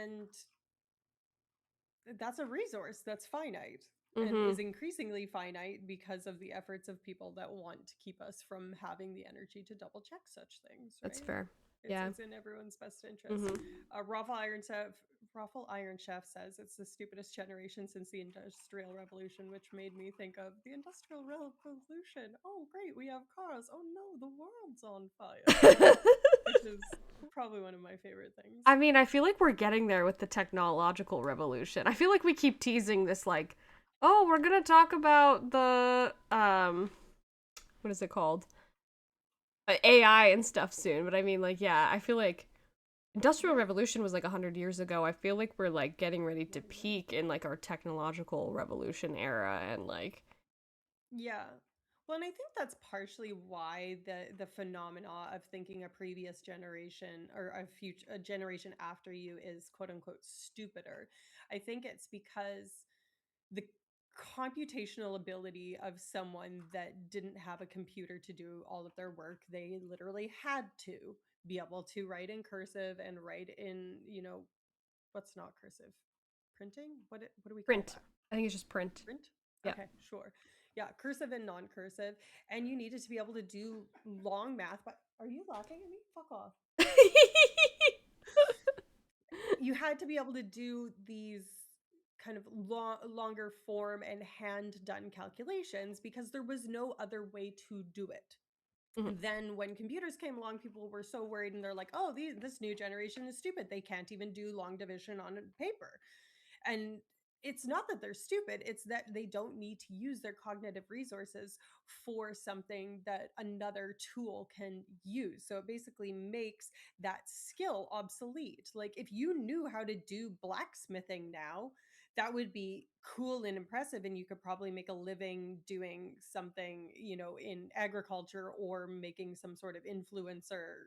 And that's a resource that's finite and Mm-hmm. is increasingly finite because of the efforts of people that want to keep us from having the energy to double check such things, That's right? fair. It's Yeah. it's in everyone's best interest. Mm-hmm. Raffle Iron Chef says it's the stupidest generation since the Industrial Revolution, which made me think of the Industrial Revolution. Oh, great, we have cars. Oh no, the world's on fire, which is probably one of my favorite things. I mean, I feel like we're getting there with the technological revolution. I feel like we keep teasing this, like, oh, we're gonna talk about the what is it called? AI and stuff soon. But I mean, like, yeah, I feel like Industrial Yeah. Revolution was like 100 years ago. I feel like we're like getting ready to peak in like our technological revolution era, and like, Yeah. Well, and I think that's partially why the phenomena of thinking a previous generation or a generation after you is quote unquote stupider. I think it's because the computational ability of someone that didn't have a computer to do all of their work, they literally had to be able to write in cursive and write in, what's not cursive? Printing? What do we call print. that? I think it's just print. Print? Yeah. Okay, sure. Yeah, cursive and non-cursive. And you needed to be able to do long math. But are you laughing at me? Fuck off. You had to be able to do these kind of longer form and hand done calculations because there was no other way to do it. Mhm. And then when computers came along, people were so worried and they're like, oh, this new generation is stupid. They can't even do long division on paper. And it's not that they're stupid, it's that they don't need to use their cognitive resources for something that another tool can use. So it basically makes that skill obsolete. Like if you knew how to do blacksmithing now, that would be cool and impressive and you could probably make a living doing something, in agriculture or making some sort of influencer,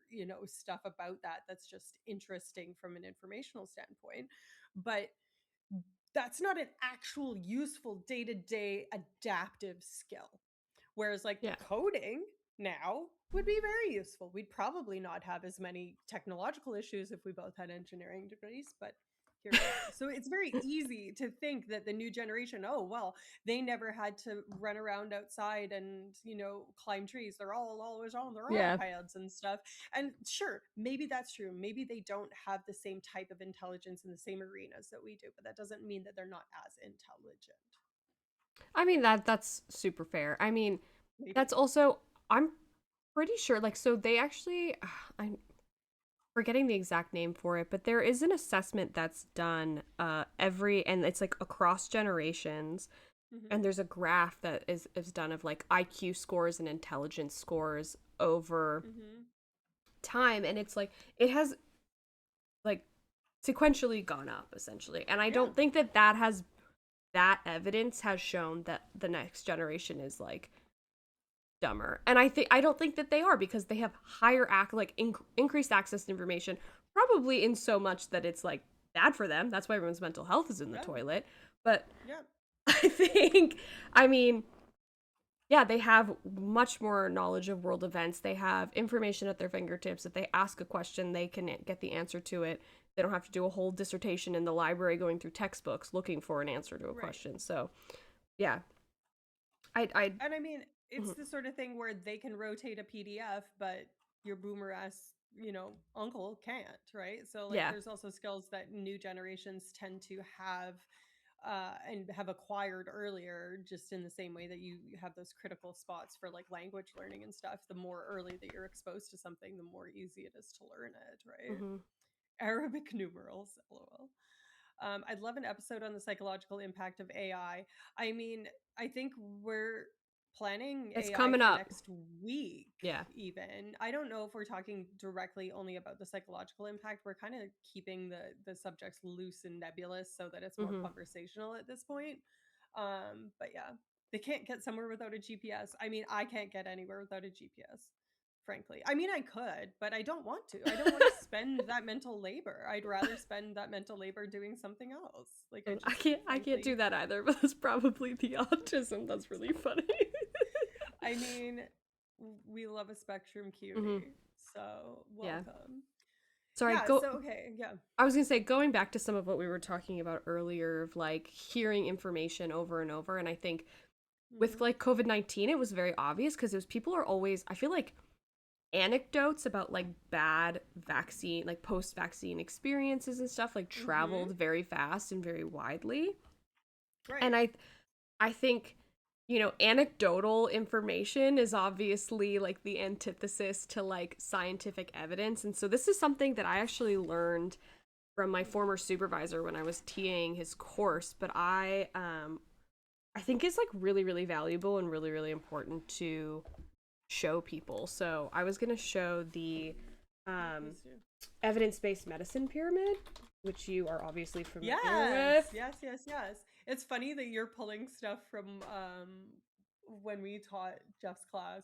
stuff about that that's just interesting from an informational standpoint. But that's not an actual useful day-to-day adaptive skill. Whereas like Yeah. coding now would be very useful. We'd probably not have as many technological issues if we both had engineering degrees, but here we are. So it's very easy to think that the new generation, oh well, they never had to run around outside and, climb trees. They're all always on their Yeah. iPads and stuff. And sure, maybe that's true. Maybe they don't have the same type of intelligence in the same arenas that we do, but that doesn't mean that they're not as intelligent. I mean that's super fair. I mean, that's Maybe. also I'm pretty sure like so they actually I'm forgetting the exact name for it, but there is an assessment that's done every and it's like across generations, Hmm. and there's a graph that is done of like IQ scores and intelligence scores over Hmm. time, and it's like it has like sequentially gone up essentially. And I Yeah. don't think that evidence has shown that the next generation is like dumber. And I don't think that they are, because they have higher increased access to information, probably in so much that it's like bad for them. That's why everyone's mental health is in the Yeah. toilet. But Yeah. I think, I mean, yeah, they have much more knowledge of world events. They have information at their fingertips. If they ask a question, they can get the answer to it. They don't have to do a whole dissertation in the library going through textbooks looking for an answer to a Right. question. So, yeah, I And I mean, it's mhm. the sort of thing where they can rotate a PDF, but your boomer ass, uncle can't, right? So like Yeah. there's also skills that new generations tend to have and have acquired earlier, just in the same way that you have those critical spots for like language learning and stuff. The more early that you're exposed to something, the more easy it is to learn it, right? Hmm. Arabic numerals, lol. I'd love an episode on the psychological impact of AI. I mean, I think we're planning It's AI coming for up. next week, Yeah. even. I don't know if we're talking directly only about the psychological impact. We're kind of keeping the subjects loose and nebulous so that it's more Hmm. conversational at this point. But yeah, they can't get somewhere without a GPS. I mean, I can't get anywhere without a GPS, frankly. I mean, I could, but I don't want to. I don't want to spend that mental labor. I'd rather spend that mental labor doing something else. Like I just I can't do frankly, that either, but it's probably the autism that's really funny. I mean, we love a spectrum Hmm. cutie. So, Yeah. welcome. Sorry, Yeah, go so okay, yeah. I was gonna say, going back to some of what we were talking about earlier of like hearing information over and over, and I think with Mhm. like COVID-19, it was very obvious because it was people are always, I feel like anecdotes about like bad vaccine, like post vaccine experiences and stuff, like Mhm. traveled very fast and very widely. And Right. I think, you know, anecdotal information is obviously like the antithesis to like scientific evidence. And so this is something that I actually learned from my Mhm. former supervisor when I was TAing his course, but I think is like really really valuable and really really important to show people. So I was going to show the Yeah, um please do. evidence-based medicine pyramid, which you are obviously familiar Yes, with. yes, yes, yes. It's funny that you're pulling stuff from when we taught Jeff's class,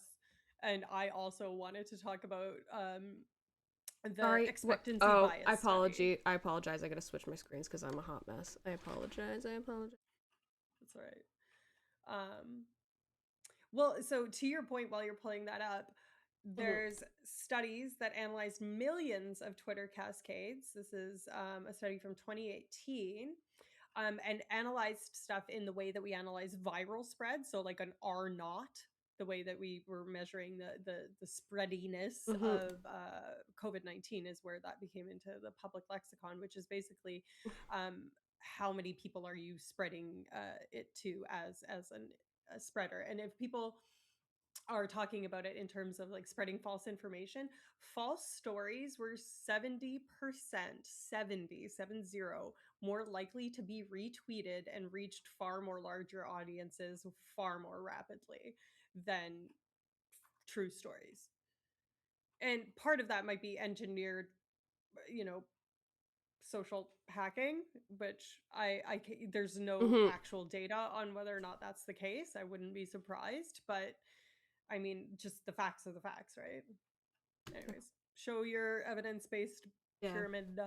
and I also wanted to talk about the Sorry, what? expectancy Oh, bias study. I apologize. I gotta switch my screens because I'm a hot mess. I apologize. I apologize. That's all right. Um, well, so to your point, while you're pulling that up, Mhm. there's studies that analyzed millions of Twitter cascades. This is a study from 2018, and analyzed stuff in the way that we analyze viral spread. So, like an R naught, the way that we were measuring the spreadiness Mhm. of COVID-19 is where that became into the public lexicon, which is basically how many people are you spreading it to a spreader. And if people are talking about it in terms of like spreading false information, false stories were 70%, 70 more likely to be retweeted and reached far more larger audiences far more rapidly than true stories. And part of that might be engineered, you know, social hacking, which there's no Mhm. actual data on whether or not that's the case. I wouldn't be surprised, but I mean, just the facts are the facts, right? Anyways, show your evidence-based Yeah. pyramid.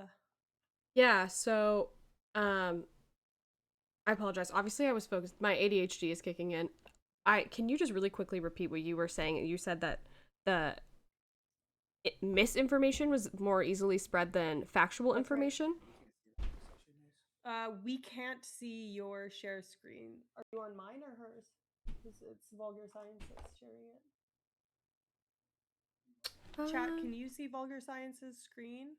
Yeah. So, um, I apologize. Obviously, I was focused. My ADHD is kicking in. I can you just really quickly repeat what you were saying? You said that the misinformation was more easily spread than factual That's right. information. We can't see your share screen. Are you on mine or hers? Because it's Vulgar Science that's sharing it. Chat, Uh, can you see Vulgar Science's screen?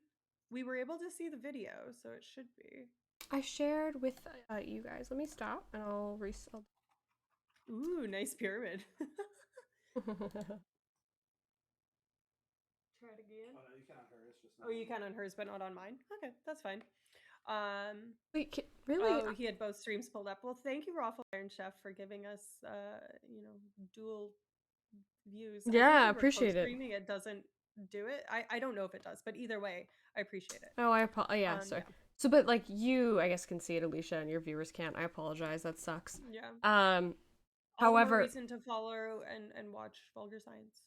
We were able to see the video, so it should be. I shared with you guys. Let me stop and I'll Ooh, nice pyramid. Try it again. Oh, you can on hers, but not on mine. Okay, that's fine. Um, Wait, really? oh, he had both streams pulled up. Well, thank you, Raffle Iron Chef, for giving us, dual views. I think Yeah, when we're appreciate it. co-streaming, it doesn't do it. I don't know if it does, but either way, I appreciate it. Oh, yeah, sorry. Yeah, So, but like you, I guess can see it, Alicia, and your viewers can't. I apologize. That sucks. yeah. Um, All the more however, reason to follow and watch Vulgar Science.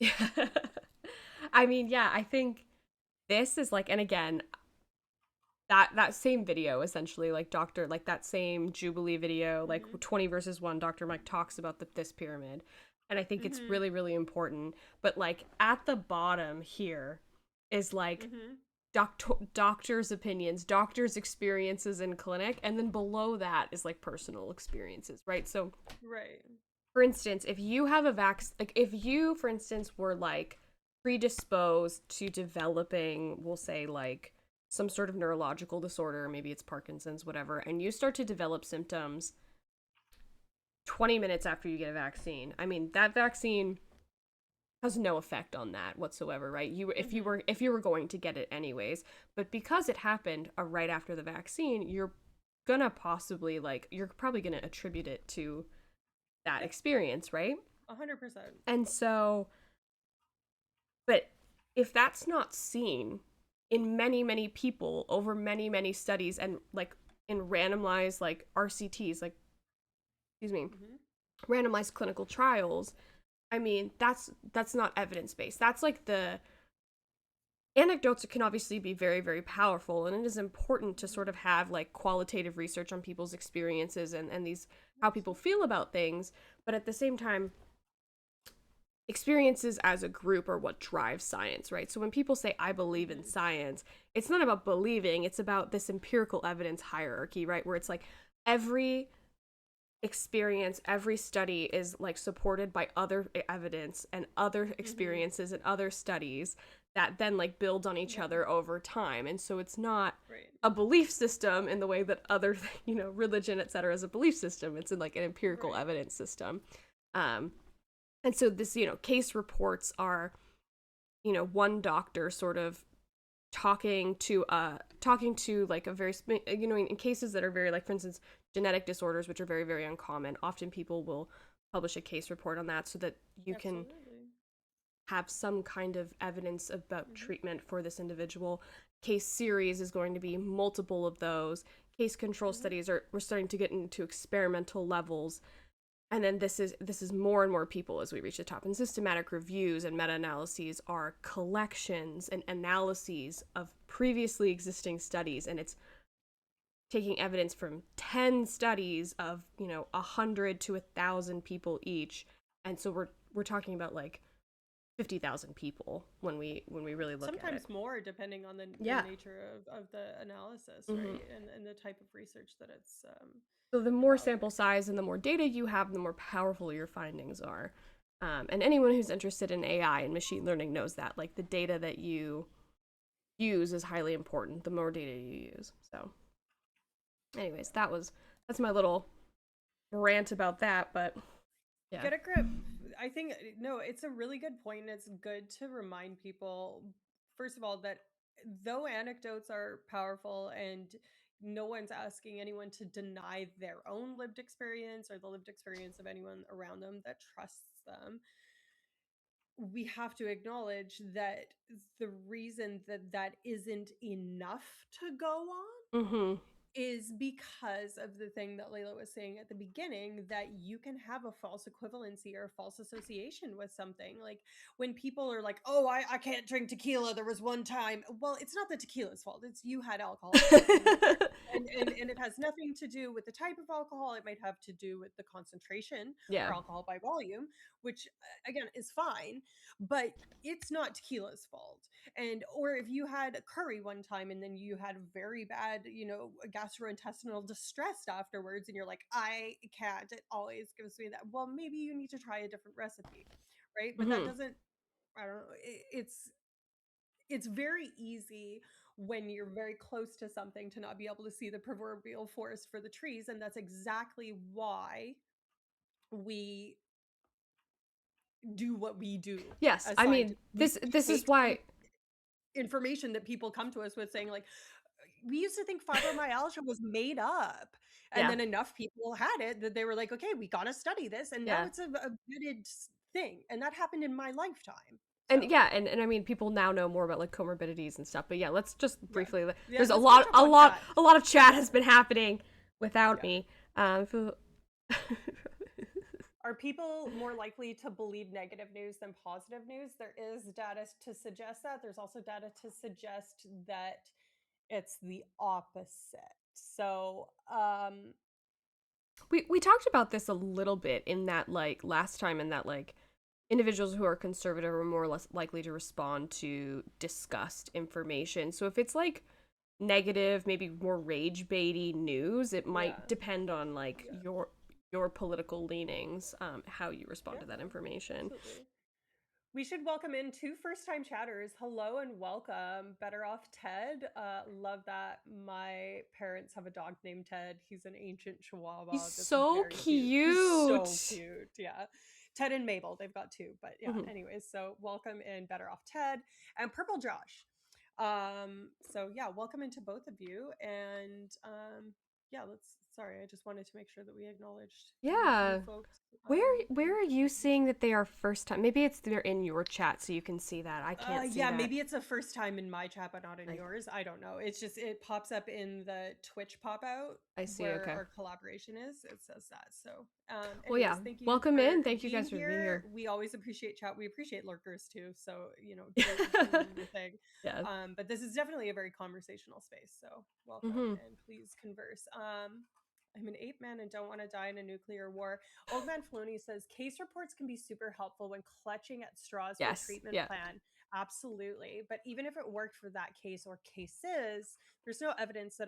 I mean, yeah, I think this is like, and again, that same video essentially, like Doctor, like that same Jubilee video, like Mhm. 20 versus 1, Dr. Mike talks about this pyramid, and I think it's Mhm. really really important. But like at the bottom here is like Mhm. doctors' opinions, doctors' experiences in clinic, and then below that is like personal experiences, right? So, Right. for instance, if you have a like if you, for instance, were like predisposed to developing, we'll say like some sort of neurological disorder, maybe it's Parkinson's, whatever, and you start to develop symptoms 20 minutes after you get a vaccine. I mean, that vaccine has no effect on that whatsoever, right? Mhm. If you were going to get it anyways, but because it happened right after the vaccine, gonna possibly like you're probably gonna attribute it to that Yep. experience, right? 100%. And so, but if that's not seen in many many people over many many studies and like in randomized like RCTs, like excuse me, Mhm. randomized clinical trials, I mean, that's not evidence based. That's like the anecdotes can obviously be very very powerful, and it is important to Mhm. sort of have like qualitative research on people's experiences and these how people Absolutely. feel about things, but at the same time experiences as a group are what drives science, right? So when people say I believe in Mhm. science, it's not about believing, it's about this empirical evidence hierarchy, right? Where it's like every experience, every study is like supported by other evidence and other Mhm. experiences and other studies that then like build on each Yeah. other over time. And so it's not Right. a belief system in the way that other, religion, etc. is a belief system. It's in like an empirical Right. evidence system. Um, and so this, case reports are, one doctor sort of talking to like a very in cases that are very, like, for instance, genetic disorders, which are very very uncommon, often people will publish a case report on that so that you can Absolutely. have some kind of evidence about Mhm. treatment for this individual. Case series is going to be multiple of those. Case control Mhm. studies are, we're starting to get into experimental levels, and then this is more and more people as we reach the top. And systematic reviews and meta-analyses are collections and analyses of previously existing studies, and it's taking evidence from 10 studies of 100 to 1,000 people each. And so we're talking about like 50,000 people when we really look at it. Sometimes more, depending on the Yeah. nature of the analysis, Hmm. right, and the type of research that it's So the more sample evaluating. size and the more data you have, the more powerful your findings are. And anyone who's interested in AI and machine learning knows that. Like, the data that you use is highly important. The more data you use. So, anyways, that's my little rant about that. But yeah. Get a grip. I think no, it's a really good point, and it's good to remind people, first of all, that though anecdotes are powerful and no one's asking anyone to deny their own lived experience or the lived experience of anyone around them that trusts them, we have to acknowledge that the reason that that isn't enough to go on Mm-hmm. is because of the thing that Layla was saying at the beginning, that you can have a false equivalency or a false association with something. Like when people are like, oh, I can't drink tequila. There was one time. Well, it's not the tequila's fault. It's you had alcohol poisoning. And it has nothing to do with the type of alcohol. It might have to do with the concentration Yeah. or alcohol by volume, which again is fine, but it's not tequila's fault. And or if you had curry one time and then you had very bad, gastrointestinal distress afterwards, and you're like, I can't, it always gives me that, well, maybe you need to try a different recipe, right? But that Mm-hmm. doesn't, I don't know, it's very easy when you're very close to something to not be able to see the proverbial forest for the trees, and that's exactly why we do what we do Yes. as I mean, scientists. We this is take why. information that people come to us with saying like, we used to think fibromyalgia was made up, and Yeah. then enough people had it that they were like, okay, we got to study this, and now Yeah. it's a vetted thing, and that happened in my lifetime. And So yeah, and I mean, people now know more about like comorbidities and stuff. But yeah, let's just yeah, briefly. yeah, There's a let's lot, catch up a on lot, chat. a lot of chat Yeah, has been happening without yeah. me. So- Are people more likely to believe negative news than positive news? There is data to suggest that. There's also data to suggest that it's the opposite. So, we talked about this a little bit in that, like, last time, in that, like, individuals who are conservative are more or less likely to respond to discussed information. So if it's like negative, maybe more rage baity news, it yeah, might depend on like yeah, your political leanings, how you respond yeah, to that information. absolutely. We should welcome in two first-time chatters. Hello and welcome. Better off Ted. Love that. My parents have a dog named Ted. He's an ancient He's Chihuahua that's so very cute. He's so cute. cute. Yeah. Ted and Mabel, they've got two. But yeah, Mhm. anyways, so welcome in Better Off Ted and Purple Josh. So yeah, welcome into both of you. And yeah, sorry, I just wanted to make sure that we acknowledged you Yeah. folks. Where And are you seeing that they are first time? Maybe it's they're in your chat so you can see that. I can't see yeah, that. maybe it's the first time in my chat, but not in I yours. I don't know. It's just it pops up in the Twitch pop out I see. where Okay. our collaboration is. It says that. So, Well, yeah. anyways, thank you Welcome for in. Thank you being guys for being here. here. We always appreciate chat. We appreciate lurkers too. So, do your thing. Yeah. But this is definitely a very conversational space. So, welcome Mm-hmm. and please converse. I'm an ape man and don't want to die in a nuclear war. Old Man Filoni says case reports can be super helpful when clutching at straws for a Yes. treatment Yeah. plan. Absolutely. But even if it worked for that case or cases, there's no evidence that it